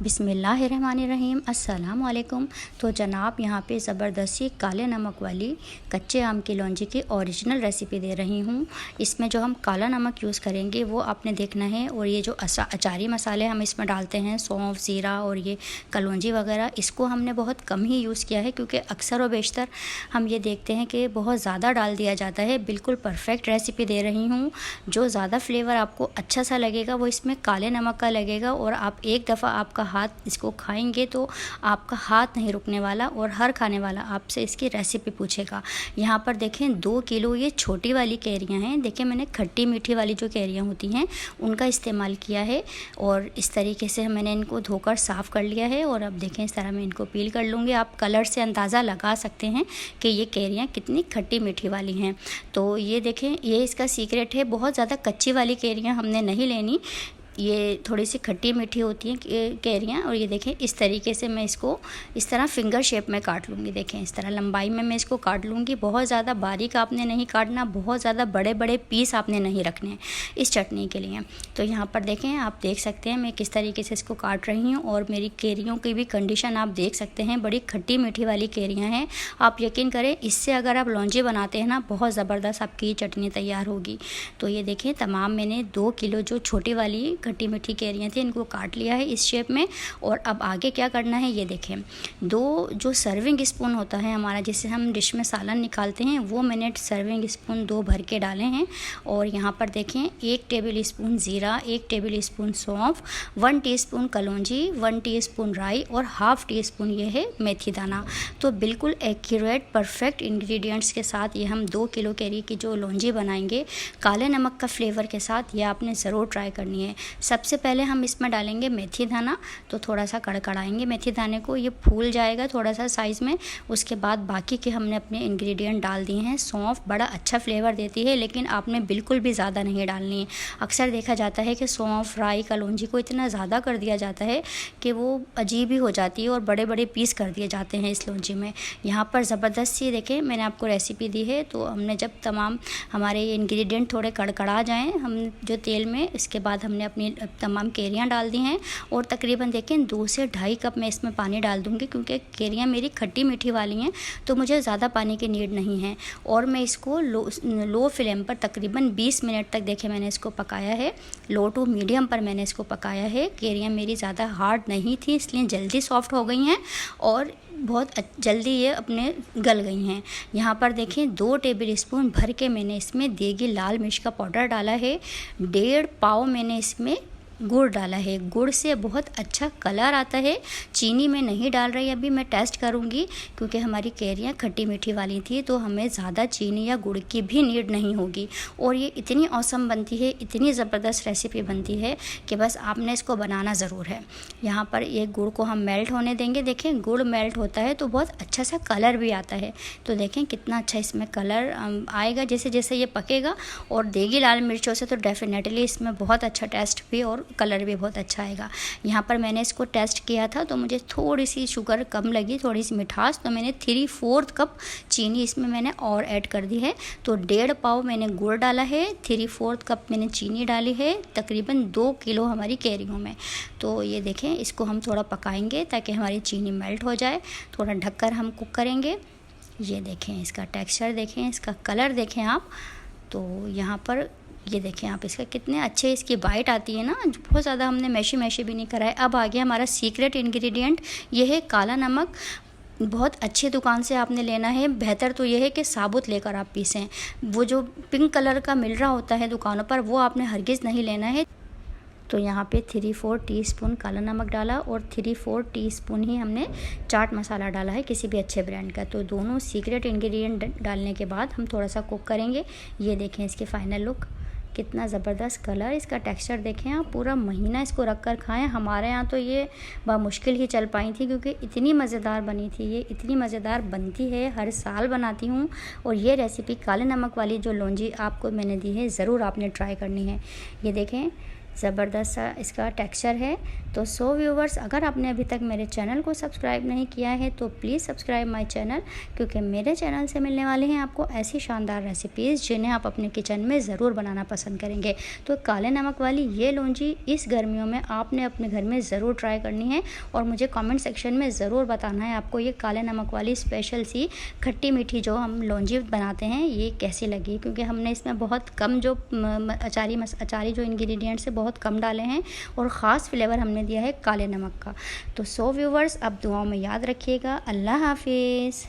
बिस्मिल्लाहिर्रहमानिर्रहीम अस्सलाम वालेकुम। तो जनाब यहाँ पे ज़बरदस्ती काले नमक वाली कच्चे आम की लौंजी की ओरिजिनल रेसिपी दे रही हूँ। इसमें जो हम काला नमक यूज़ करेंगे वो आपने देखना है। और ये जो अचारी मसाले हम इसमें डालते हैं, सौंफ, ज़ीरा और ये कलौंजी वगैरह, इसको हमने बहुत कम ही यूज़ किया है क्योंकि अक्सर व बेशतर हम ये देखते हैं कि बहुत ज़्यादा डाल दिया जाता है। बिल्कुल परफेक्ट रेसिपी दे रही हूँ। जो ज़्यादा फ्लेवर आपको अच्छा सा लगेगा वो इसमें काले नमक का लगेगा और आप एक दफ़ा आपका हाथ इसको खाएंगे तो आपका हाथ नहीं रुकने वाला और हर खाने वाला आपसे इसकी रेसिपी पूछेगा। यहाँ पर देखें 2 किलो ये छोटी वाली कैरियाँ हैं। देखें मैंने खट्टी मीठी वाली जो कैरियाँ होती हैं उनका इस्तेमाल किया है और इस तरीके से मैंने इनको धोकर साफ़ कर लिया है। और अब देखें इस तरह मैं इनको पील कर लूँगी। आप कलर से अंदाज़ा लगा सकते हैं कि ये कैरियाँ कितनी खट्टी मीठी वाली हैं। तो ये देखें, ये इसका सीक्रेट है। बहुत ज़्यादा कच्ची वाली कैरियाँ हमने नहीं लेनी, ये थोड़ी सी खट्टी मीठी होती हैं कैरियाँ। और ये देखें इस तरीके से मैं इसको इस तरह फिंगर शेप में काट लूँगी। देखें इस तरह लंबाई में मैं इसको काट लूँगी। बहुत ज़्यादा बारीक आपने नहीं काटना, बहुत ज़्यादा बड़े बड़े पीस आपने नहीं रखने इस चटनी के लिए। तो यहाँ पर देखें, आप देख सकते हैं मैं किस तरीके से इसको काट रही हूँ। और मेरी कैरियों की भी कंडीशन आप देख सकते हैं, बड़ी खट्टी मीठी वाली कैरियाँ हैं। आप यकीन करें, इससे अगर आप लौंजी बनाते हैं ना, बहुत ज़बरदस्त आपकी चटनी तैयार होगी। तो ये देखें तमाम मैंने 2 किलो जो छोटी वाली खट्टी मीठी कैरियाँ थी इनको काट लिया है इस शेप में। और अब आगे क्या करना है ये देखें, 2 जो सर्विंग स्पून होता है हमारा, जिससे हम डिश में सालन निकालते हैं, वो मैंने सर्विंग स्पून 2 भर के डाले हैं। और यहाँ पर देखें 1 टेबल स्पून ज़ीरा, 1 टेबल स्पून सौंफ, 1 टीस्पून कलौंजी, 1 टीस्पून राई और हाफ़ टी स्पून ये है मेथी दाना। तो बिल्कुल एक्यूरेट परफेक्ट इंग्रेडिएंट्स के साथ ये हम 2 किलो कैरी की जो लौंजी बनाएंगे काले नमक का फ्लेवर के साथ, ये आपने ज़रूर ट्राई करनी है। सबसे पहले हम इसमें डालेंगे मेथी दाना। तो थोड़ा सा कड़कड़ाएंगे मेथी दाने को, ये फूल जाएगा थोड़ा सा साइज़ में। उसके बाद बाकी के हमने अपने इंग्रेडिएंट डाल दिए हैं। सौंफ बड़ा अच्छा फ्लेवर देती है, लेकिन आपने बिल्कुल भी ज़्यादा नहीं डालनी है। अक्सर देखा जाता है कि सौंफ, राई, कलौंजी को इतना ज़्यादा कर दिया जाता है कि वो अजीब ही हो जाती है और बड़े बड़े पीस कर दिए जाते हैं इस लौंजी में। यहाँ पर ज़बरदस्त सी देखें मैंने आपको रेसिपी दी है। तो हमने जब तमाम हमारे इंग्रेडिएंट थोड़े कड़कड़ा जाएँ हम जो तेल में, इसके बाद हमने अपनी तमाम कैरियाँ डाल दी हैं। और तकरीबन देखें 2 से ढाई कप मैं इसमें पानी डाल दूँगी क्योंकि कैरियाँ मेरी खट्टी मीठी वाली हैं, तो मुझे ज़्यादा पानी की नीड नहीं है। और मैं इसको लो फ्लेम पर तकरीबन 20 मिनट तक देखें मैंने इसको पकाया है। लो टू मीडियम पर मैंने इसको पकाया है। कैरियाँ मेरी ज़्यादा हार्ड नहीं थी, इसलिए जल्दी सॉफ्ट हो गई हैं और बहुत जल्दी ये अपने गल गई हैं। यहाँ पर देखें 2 टेबल स्पून भर के मैंने इसमें देगी लाल मिर्च का पाउडर डाला है। 1.5 पाव मैंने इसमें गुड़ डाला है। गुड़ से बहुत अच्छा कलर आता है। चीनी मैं नहीं डाल रही, अभी मैं टेस्ट करूँगी क्योंकि हमारी कैरियाँ खट्टी मीठी वाली थी, तो हमें ज़्यादा चीनी या गुड़ की भी नीड नहीं होगी। और ये इतनी औसम बनती है, इतनी ज़बरदस्त रेसिपी बनती है कि बस आपने इसको बनाना ज़रूर है। यहाँ पर ये गुड़ को हम मेल्ट होने देंगे। देखें गुड़ मेल्ट होता है तो बहुत अच्छा सा कलर भी आता है। तो देखें कितना अच्छा इसमें कलर आएगा जैसे जैसे ये पकेगा। और देगी लाल मिर्चों से तो डेफिनेटली इसमें बहुत अच्छा टेस्ट भी और कलर भी बहुत अच्छा आएगा। यहाँ पर मैंने इसको टेस्ट किया था तो मुझे थोड़ी सी शुगर कम लगी, थोड़ी सी मिठास, तो मैंने 3/4 कप चीनी इसमें मैंने और ऐड कर दी है। तो 1.5 पाव मैंने गुड़ डाला है, 3/4 कप मैंने चीनी डाली है, तकरीबन 2 किलो हमारी कैरियों में। तो ये देखें इसको हम थोड़ा पकाएंगे ताकि हमारी चीनी मेल्ट हो जाए। थोड़ा ढककर हम कुक करेंगे। ये देखें इसका टेक्सचर देखें, इसका कलर देखें आप। तो यहाँ पर ये देखें आप, इसका कितने अच्छे इसकी बाइट आती है ना, बहुत ज़्यादा हमने मैशी भी नहीं करा है। अब आ गया हमारा सीक्रेट इंग्रेडिएंट, ये है काला नमक। बहुत अच्छी दुकान से आपने लेना है। बेहतर तो ये है कि साबुत लेकर आप पीसें। वो जो पिंक कलर का मिल रहा होता है दुकानों पर, वो आपने हरगिज़ नहीं लेना है। तो यहाँ पे 3/4 टीस्पून काला नमक डाला और 3/4 टीस्पून ही हमने चाट मसाला डाला है किसी भी अच्छे ब्रांड का। तो दोनों सीक्रेट इंग्रेडिएंट डालने के बाद हम थोड़ा सा कुक करेंगे। ये देखें इसकी फ़ाइनल लुक, कितना ज़बरदस्त कलर, इसका टेक्सचर देखें आप। पूरा महीना इसको रख कर खाएँ। हमारे यहाँ तो ये मुश्किल ही चल पाई थी क्योंकि इतनी मज़ेदार बनी थी। ये इतनी मज़ेदार बनती है, हर साल बनाती हूँ। और ये रेसिपी काले नमक वाली जो लौंजी आपको मैंने दी है, ज़रूर आपने ट्राई करनी है। ये देखें ज़बरदस्त सा इसका टेक्सचर है। तो सो व्यूवर्स, अगर आपने अभी तक मेरे चैनल को सब्सक्राइब नहीं किया है तो प्लीज़ सब्सक्राइब माय चैनल, क्योंकि मेरे चैनल से मिलने वाले हैं आपको ऐसी शानदार रेसिपीज़ जिन्हें आप अपने किचन में ज़रूर बनाना पसंद करेंगे। तो काले नमक वाली ये लौंजी इस गर्मियों में आपने अपने घर में ज़रूर ट्राई करनी है और मुझे कमेंट सेक्शन में ज़रूर बताना है आपको ये काले नमक वाली स्पेशल सी खट्टी मीठी जो हम लौंजी बनाते हैं ये कैसी लगी, क्योंकि हमने इसमें बहुत कम जो अचारी जो इंग्रेडिएंट्स है बहुत कम डाले हैं और ख़ास फ्लेवर हमने दिया है काले नमक का। तो सो व्यूवर्स, अब दुआओं में याद रखिएगा। अल्लाह हाफिज़।